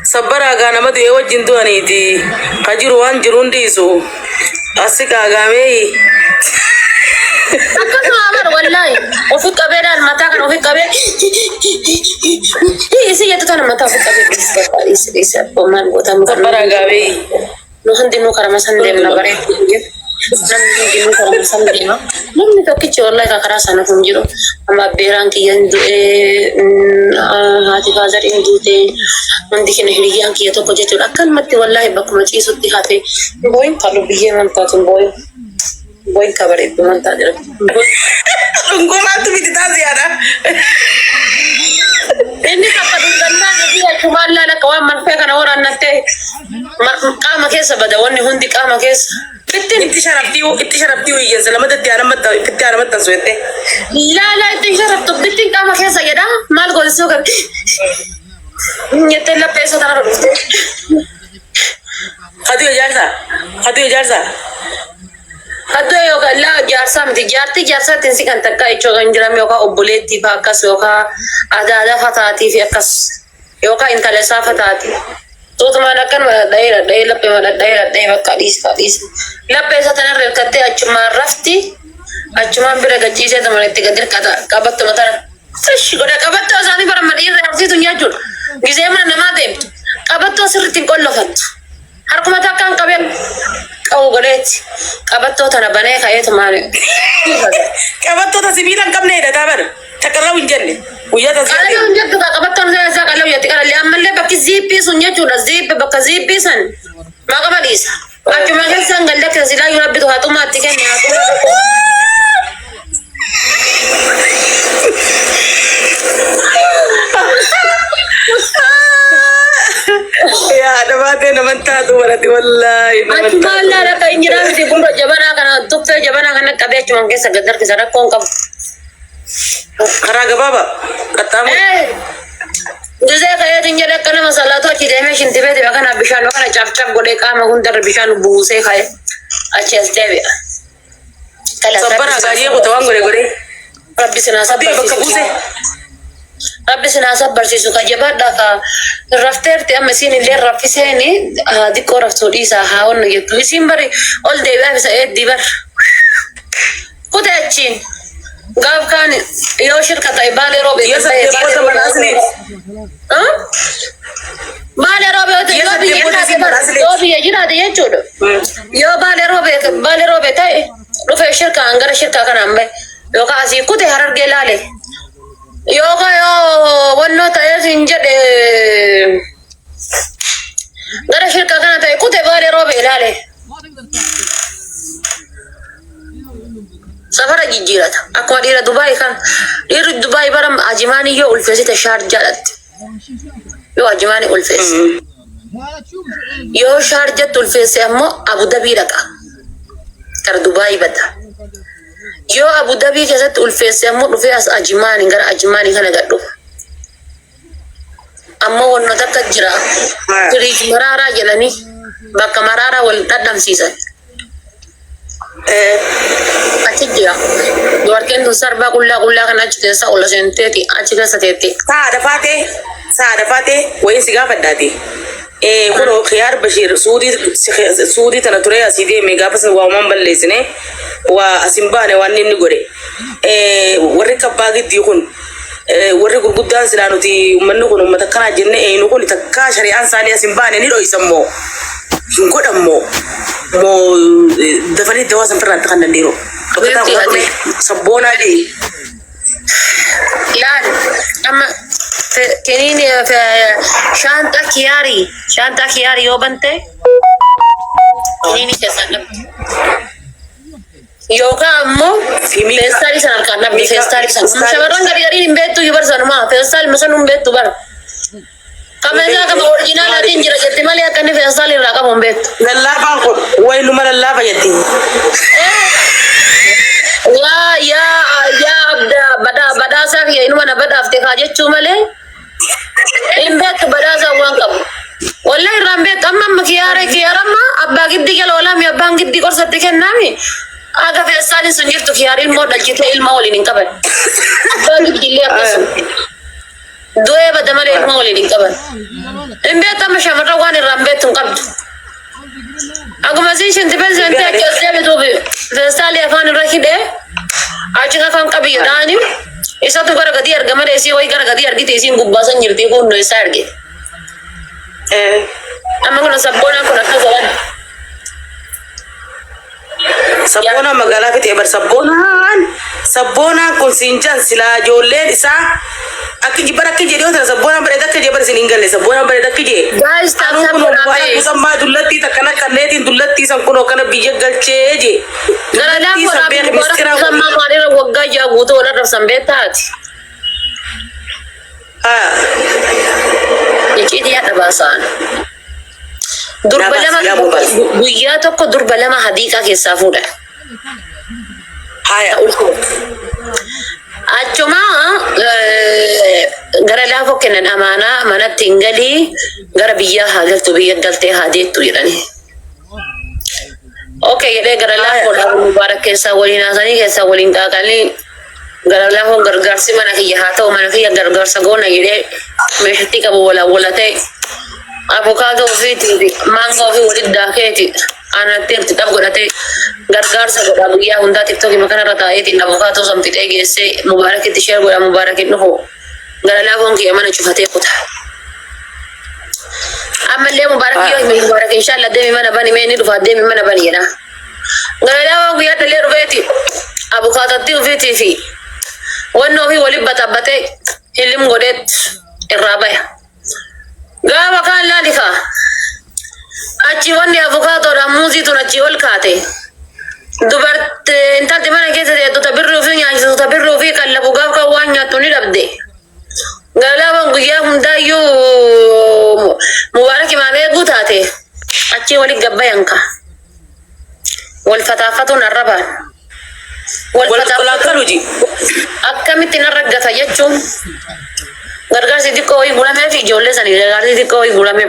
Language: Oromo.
صبر أنا ما دي وجه دواني دي خجروان جرون ديسو أسيك أغامي أكثر أمر والله وفي قبيل المتاع وفي قبيل إيه يتكلم المتاع في قبيل إيش بومان وتم صبر أغامي نحن دينو كرمسان ديمنا بري نحن دينو كرمسان ديمنا نحن توكي والله كراس أنا فنجرو أما بيران كي يندو هاتي فازر يندو تين من ديك نهريان كي يتوقع جتول أكل متى والله بكم شيء سدي هاتي بوين قالوا بيه من تاتون بوين كبرت بمن تاجر Tunggu matu biti tazi ada. Ini kapal dandan dia cuma lala kawan manfaat kan orang nanti kama kesa bada wani hundi kama kesa. Betul itu syarat tiu iya selama itu tiada mata suete. La itu syarat tu betul kama kesa ya dah mal gol suka. Nyetela peso tanah rugi. Hadu jarsa. Hado yoga la jarsa mti jarsa tensi kan takka icho ganjram yoga obuleti bakas yoga ada fatati fi akas yoga intale safatati to tumana kan daira pe mala daira kadis lappe satana rekate achuma rafti achuma bira gachise tamane tigadir kata kabatto matara fresh goda kabatto asani para madir rafti dunya jur gizema namade kabatto sirtin kollofat har kuma takkan kaben أو قلت قبضتو تنبني خيط مالي قبضتو تسيبينا كم نيدا تابر تكرروا الجنة ويا تسيبينا أنا من جد قبضتو نزل زاك لو يتكلم اللي أمل لي بكي زيب بيس ونجتونا زيب بيسن ما قبل إيسا أكيد ما كان سانغ لك زلا يربي تو هاتو ما تكني هاتو يا نباتي نمتا دورتي والله نمتا لا لا كاين جرام دي بقول جبنا كنا دكتور جبنا كنا كبير cuma كيسا قدر كيسا ركون كم خراج بابا كتام جزء كاين تنجر كنا مسألة تو كده مش انتبه تبغى كنا بيشانو كنا چاپ قولي كام أكون در بيشانو بوسه كاين أشياء استبيا صبر أغاني كتوان قولي ربي سنا صبر ربي سنا صبر سيسو كجبار داكا رفتر تي أمسين اللي رفيسيني هادي كورفتو ديسا هاون يتو يسيمبري أول ديبا بس إيه ديبر كده أتشين قاب كان يو شركة بالي روبي بالي روبي يجينا دي يجود يو بالي روبي تاي رفع شركة أنغر شركة كان أمبي يو كاسي كده هرر جلالي yoga yo wanno tayo sinjad gara shirka kana tayo kute bare robe ilale safara jijirata akwa dira dubai kan diru dubai baram ajimani yo ulfesi ta sharjat yo ajimani ulfesi yo sharjat ulfesi ammo abu dhabi raka tar dubai bada yo abu dhabi kesat ulfesi ammo dufe as ajimani gar ajimani kana gaddo amma wonno takka jira tiri marara jelani baka marara wal dadam season atijja dorken do sarba kulla kana chite sa ulla senteti achiga sateti saada fate wayin siga fadati kuno khiyar bashir sudi tana turaya sidi mega pasan wa man ballesine wa asimbane wanni gore warri kabagi dikun warri gurgudan silanuti manno kono matakana jenne no ko takka shari'an sali asimbane ni do isammo godammo mo dafani dawasan faranta kan ndiro to kata sabona di lan amma kenini fa shanta kiyari yo bante kenini kesanam yoga ammo festali sanar kana bi festali san shabaran gari imbetu yubar sanuma festal masanum betu bar kamera kama original atin jira jetti mali akani festali raka bombetu lalla ba ko way lumar lalla ba yetti ya bada sa ya inu mana bada afte kaje chumale imbetu bada sa wankam wallahi rambe tamma kiyarama abba giddi gel wala mi abba giddi korsate kennami aga fesali sunjirtu kiyarin modal jite ilma wali nin kabal abba giddi le akasu دوي بدمر المولد كمان إن بيت ما شمر روان الرمبيت قبض أقوم أزيشن تبنز أنت كذاب توبي تستالي أفان الركيدة أجيك أفان كبي يداني إذا تقرأ قدي أرجع مريسي ويا قرأ قدي أرجع تيسين قبضان يرتي كون نيسارجي أما كنا سبونا كنا كذا سبونا مقالة في تبر سبونا كل سنجان سلا جولين إسا أكيد جبرك كجيري وتر سبونا بريدا كجبر سنينجال سبونا بريدا كجي guys أنا كنا باي بسمع دولتي تكنا كنيتي دولتي سانكونو كنا بيجعل تيجي Gara ko sabi ko sa mama nila wag gaya guto wala ra sambetat. Ikiti ya tabasan. Durbalama guyya tokko durbalama hadika keessa fuudha. Haya. Achuma gara laafo kennan amana manatti ingali gara biyya hagaltu biyya galtee haadeettu jedhani. Okay, jadi gara laafo mubarak keessa waliin haasanii keessa waliin qaaqalii gara laafo gargaarsi mana kiyya haa ta'u mana kiyya gargaarsa goona jedhee meeshatti qabu wala ta'e avocado ofiitii mango ofii walitti daakeeti aanatti irti dhab godhatee gargaarsa godha guyyaa hundaa tiktookii makanarra taa'eetiin avocado san fixee geessee mubarakitti sheer godha mubarakin dhufu gara laafoon kiyya mana cufatee kuta. Amallee mubarak yoo himi mubarak inshallah deemi mana bani mee ni dhufa deemi mana bani jedha. Gara laafoon guyyaa dhalee dhufeeti avocadootti ofiitii fi wanni ofii walitti baxabbatee hillim godheet irraa baya. Gaafa kaan laalika achi wanni avocaadoodha muuzii tun achi ol kaate dubarte intalti mana keessa teettu tabirri ofii nyaachisu tabirri ofii qallabu gaafa kan waan nyaattu ni dhabde galaaban guyyaa hundaayyuu mubaaraki maalee guutaate achi walitti gabbayanka wal fataafatuun arrabaan wal fataafatuun akkamitti narraggata jechuun gargaarsi xiqqoo wayii gulamee fi ijoollee sanii gargaarsi xiqqoo wayii gulamee